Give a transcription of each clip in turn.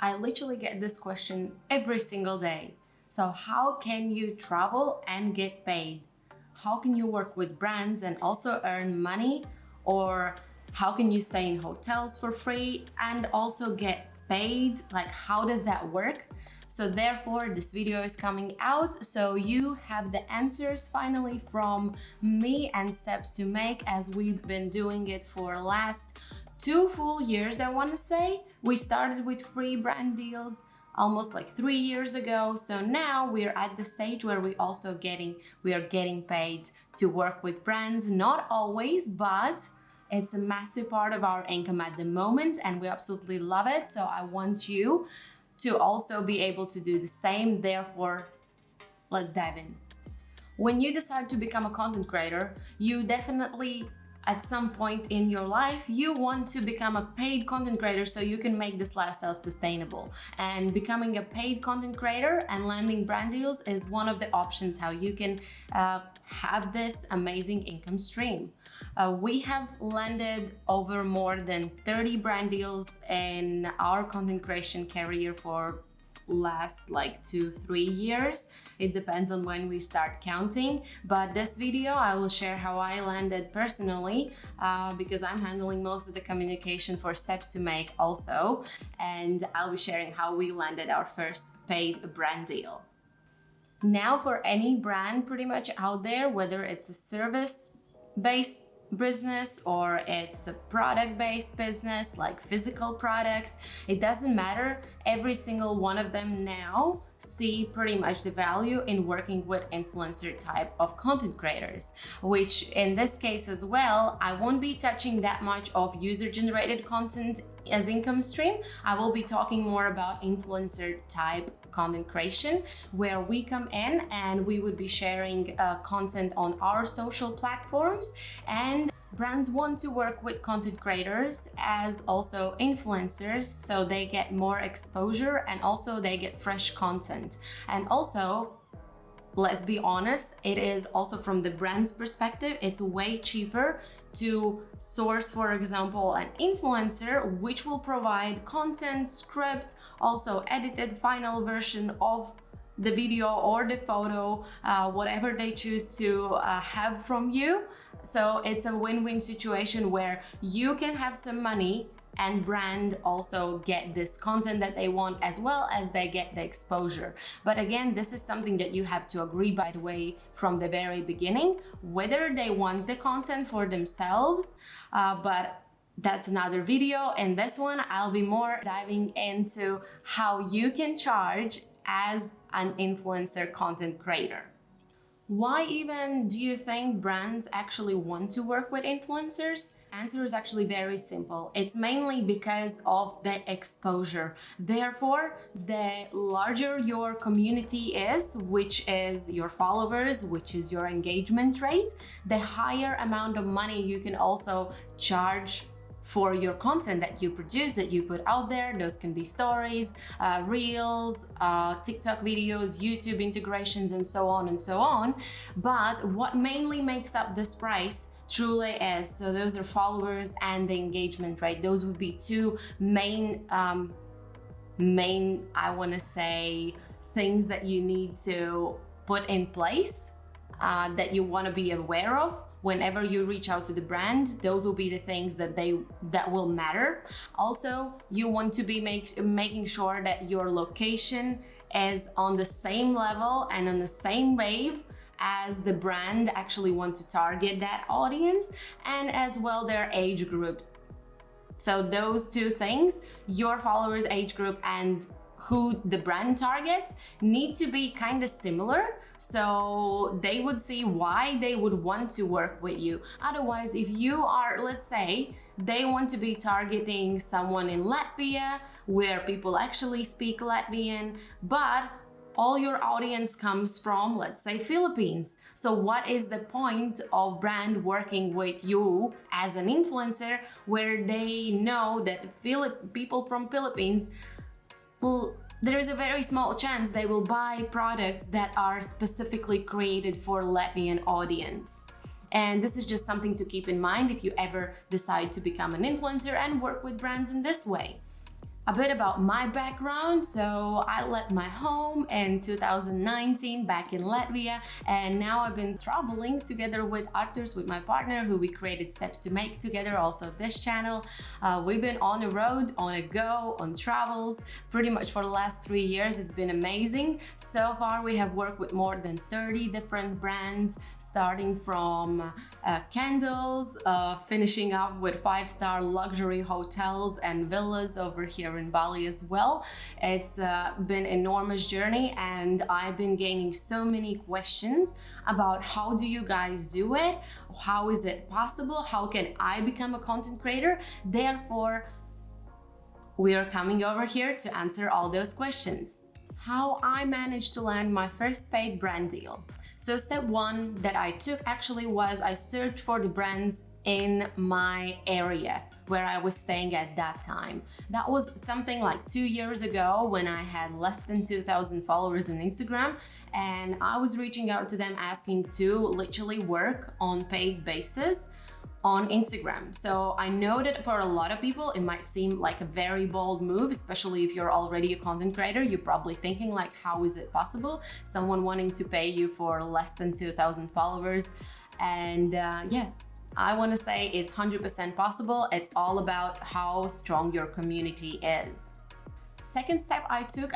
I literally get this question every single day. So how can you travel and get paid? How can you work with brands and also earn money? Or how can you stay in hotels for free and also get paid? Like, how does that work? So therefore, this video is coming out, so you have the answers finally from me and Stepstomake, as we've been doing it for last 2 full years, I want to say. We started with free brand deals almost like 3 years ago. So now we're at the stage where we are getting paid to work with brands. Not always, but it's a massive part of our income at the moment and we absolutely love it. So I want you to also be able to do the same. Therefore, let's dive in. When you decide to become a content creator, you definitely at some point in your life, you want to become a paid content creator so you can make this lifestyle sustainable. And becoming a paid content creator and landing brand deals is one of the options how you can have this amazing income stream. We have landed over more than 30 brand deals in our content creation career for last like 2-3 years. It depends on when we start counting, but this video I will share how I landed personally because I'm handling most of the communication for Stepstomake also, and I'll be sharing how we landed our first paid brand deal. Now, for any brand pretty much out there, whether it's a service-based business or it's a product-based business like physical products, it doesn't matter. Every single one of them now see pretty much the value in working with influencer type of content creators, which in this case as well, I won't be touching that much of user-generated content as income stream. I will be talking more about influencer type content creation, where we come in and we would be sharing content on our social platforms, and brands want to work with content creators as also influencers, so they get more exposure and also they get fresh content. And also, let's be honest, it is also from the brand's perspective, it's way cheaper to source, for example, an influencer which will provide content, script, also edited final version of the video or the photo, whatever they choose to have from you. So it's a win-win situation where you can have some money and brand also get this content that they want, as well as they get the exposure. But again, this is something that you have to agree, by the way, from the very beginning, whether they want the content for themselves, but that's another video. In this one, I'll be more diving into how you can charge as an influencer content creator. Why even do you think brands actually want to work with influencers? Answer is actually very simple. It's mainly because of the exposure. Therefore, the larger your community is, which is your followers, which is your engagement rate, the higher amount of money you can also charge for your content that you produce, that you put out there. Those can be stories, reels, TikTok videos, YouTube integrations, and so on and so on. But what mainly makes up this price truly is, so those are followers and the engagement rate. Those would be two main, I want to say, things that you need to put in place, that you want to be aware of. Whenever you reach out to the brand, those will be the things that will matter. Also, you want to be making sure that your location is on the same level and on the same wave as the brand actually want to target that audience, and as well their age group. So those two things, your followers' age group and who the brand targets, need to be kind of similar, so they would see why they would want to work with you. Otherwise, if you are, let's say, they want to be targeting someone in Latvia, where people actually speak Latvian, but all your audience comes from, let's say, Philippines. So what is the point of brand working with you as an influencer, where they know that people from Philippines, there is a very small chance they will buy products that are specifically created for Latvian audience. And this is just something to keep in mind if you ever decide to become an influencer and work with brands in this way. A bit about my background. So I left my home in 2019 back in Latvia, and now I've been traveling together with Arturs, with my partner, who we created Stepstomake together, also this channel. We've been on the road, on a go, on travels, pretty much for the last 3 years. It's been amazing. So far, we have worked with more than 30 different brands, starting from candles, finishing up with 5-star luxury hotels and villas over here in Bali as well. It's been an enormous journey, and I've been gaining so many questions about how do you guys do it? How is it possible? How can I become a content creator? Therefore, we are coming over here to answer all those questions. How I managed to land my first paid brand deal. So step one that I took actually was I searched for the brands in my area where I was staying at that time. That was something like 2 years ago when I had less than 2,000 followers on Instagram, and I was reaching out to them asking to literally work on paid basis on Instagram. So I know that for a lot of people, it might seem like a very bold move, especially if you're already a content creator. You're probably thinking like, how is it possible? Someone wanting to pay you for less than 2,000 followers. And yes, I want to say it's 100% possible. It's all about how strong your community is. Second step I took,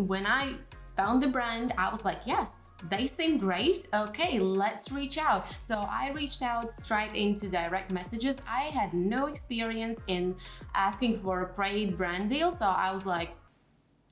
when I found the brand, I was like, yes, they seem great. Okay, let's reach out. So I reached out straight into direct messages. I had no experience in asking for a paid brand deal. So I was like,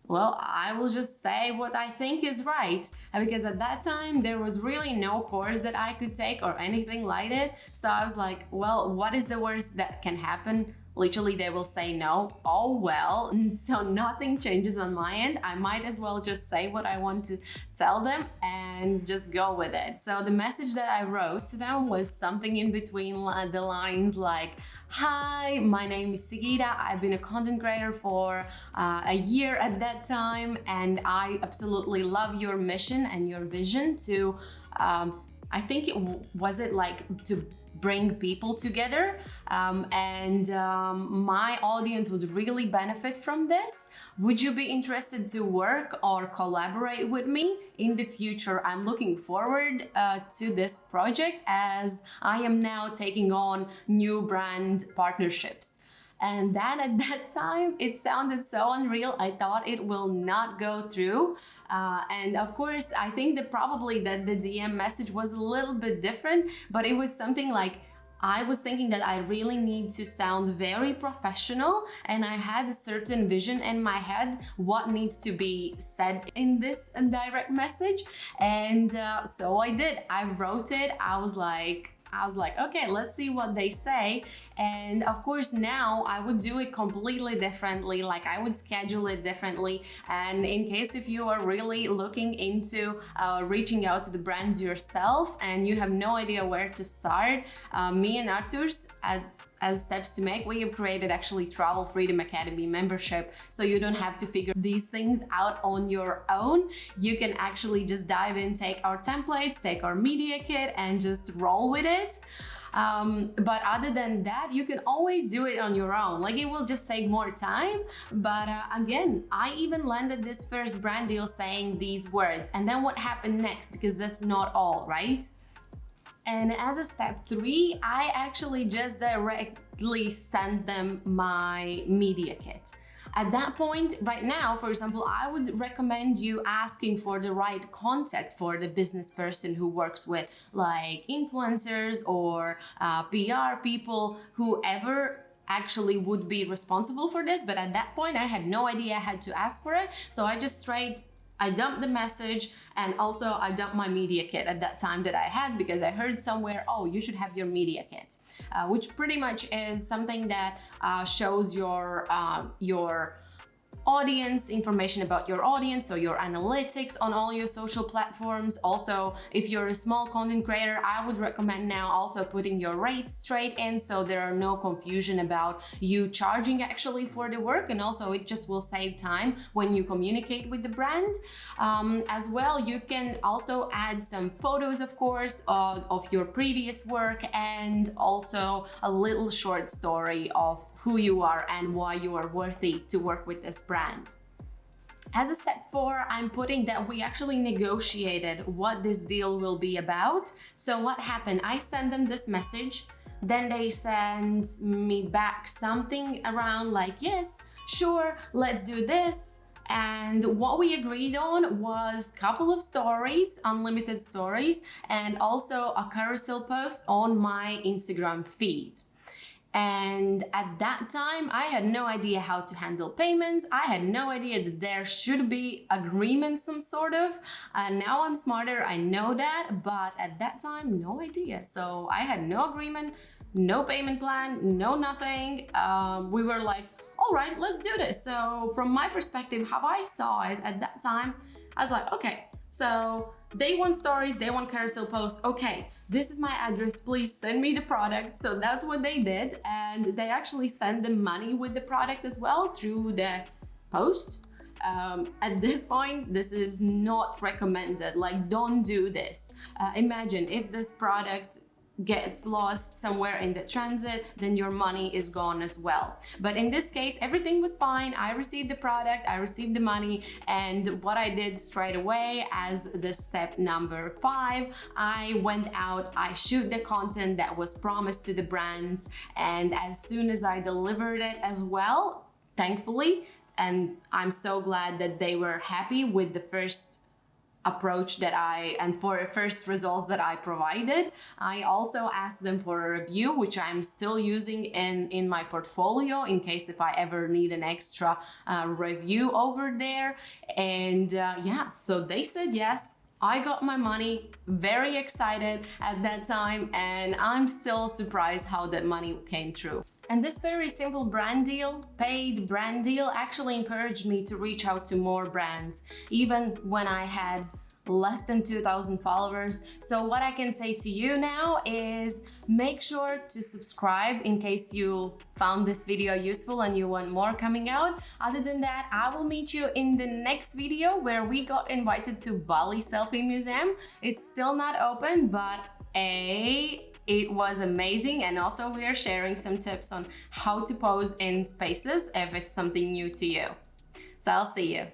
well, I will just say what I think is right. Because at that time, there was really no course that I could take or anything like it. So I was like, well, what is the worst that can happen? Literally, they will say no. Oh, well, so nothing changes on my end. I might as well just say what I want to tell them and just go with it. So the message that I wrote to them was something in between the lines like, hi, my name is Sigita. I've been a content creator for a year at that time, and I absolutely love your mission and your vision to, I think to bring people together, and my audience would really benefit from this. Would you be interested to work or collaborate with me in the future? I'm looking forward to this project as I am now taking on new brand partnerships. And then at that time, it sounded so unreal. I thought it will not go through. And of course, I think that probably that the DM message was a little bit different, but it was something like, I was thinking that I really need to sound very professional, and I had a certain vision in my head what needs to be said in this direct message. And so I did. I wrote it. I was like, okay, let's see what they say. And of course, now I would do it completely differently. Like I would schedule it differently. And in case if you are really looking into reaching out to the brands yourself and you have no idea where to start, me and Arturs as Stepstomake, we have created actually Travel Freedom Academy membership, so you don't have to figure these things out on your own. You can actually just dive in, take our templates, take our media kit, and just roll with it. But other than that, you can always do it on your own. Like it will just take more time. But again, I even landed this first brand deal saying these words. And then what happened next? Because that's not all, right? And as a step 3, I actually just directly sent them my media kit. At that point, right now, for example, I would recommend you asking for the right contact for the business person who works with like influencers or PR people, whoever actually would be responsible for this. But at that point, I had no idea I had to ask for it. So I dumped the message, and also I dumped my media kit at that time that I had, because I heard somewhere, oh, you should have your media kit, which pretty much is something that shows your audience, information about your audience, so your analytics on all your social platforms. Also, if you're a small content creator, I would recommend now also putting your rates straight in, so there are no confusion about you charging actually for the work, and also it just will save time when you communicate with the brand. As well, you can also add some photos, of course, of your previous work, and also a little short story of who you are and why you are worthy to work with this brand. As a step 4, I'm putting that we actually negotiated what this deal will be about. So what happened? I sent them this message, then they send me back something around like, yes, sure, let's do this. And what we agreed on was a couple of stories, unlimited stories, and also a carousel post on my Instagram feed. And at that time, I had no idea how to handle payments. I had no idea that there should be agreement, some sort of. Now I'm smarter, I know that, but at that time, no idea. So I had no agreement, no payment plan, no nothing. We were like, all right, let's do this. So from my perspective, how I saw it at that time, I was like, okay, so they want stories, they want carousel posts. Okay, this is my address, please send me the product. So that's what they did. And they actually sent the money with the product as well through the post. At this point, this is not recommended. Like, don't do this. Imagine if this product gets lost somewhere in the transit, then your money is gone as well. But in this case, everything was fine. I received the product, I received the money, and what I did straight away as the step number 5, I went out, I shoot the content that was promised to the brands, and as soon as I delivered it as well, thankfully, and I'm so glad that they were happy with the first approach and for first results that I provided. I also asked them for a review, which I'm still using in my portfolio in case if I ever need an extra review over there. And yeah, so they said yes. I got my money, very excited at that time, and I'm still surprised how that money came through. And this very simple brand deal, paid brand deal, actually encouraged me to reach out to more brands, even when I had less than 2,000 followers. So what I can say to you now is make sure to subscribe in case you found this video useful and you want more coming out. Other than that, I will meet you in the next video where we got invited to Bali Selfie Museum. It's still not open, but it was amazing, and also we are sharing some tips on how to pose in spaces if it's something new to you. So I'll see you.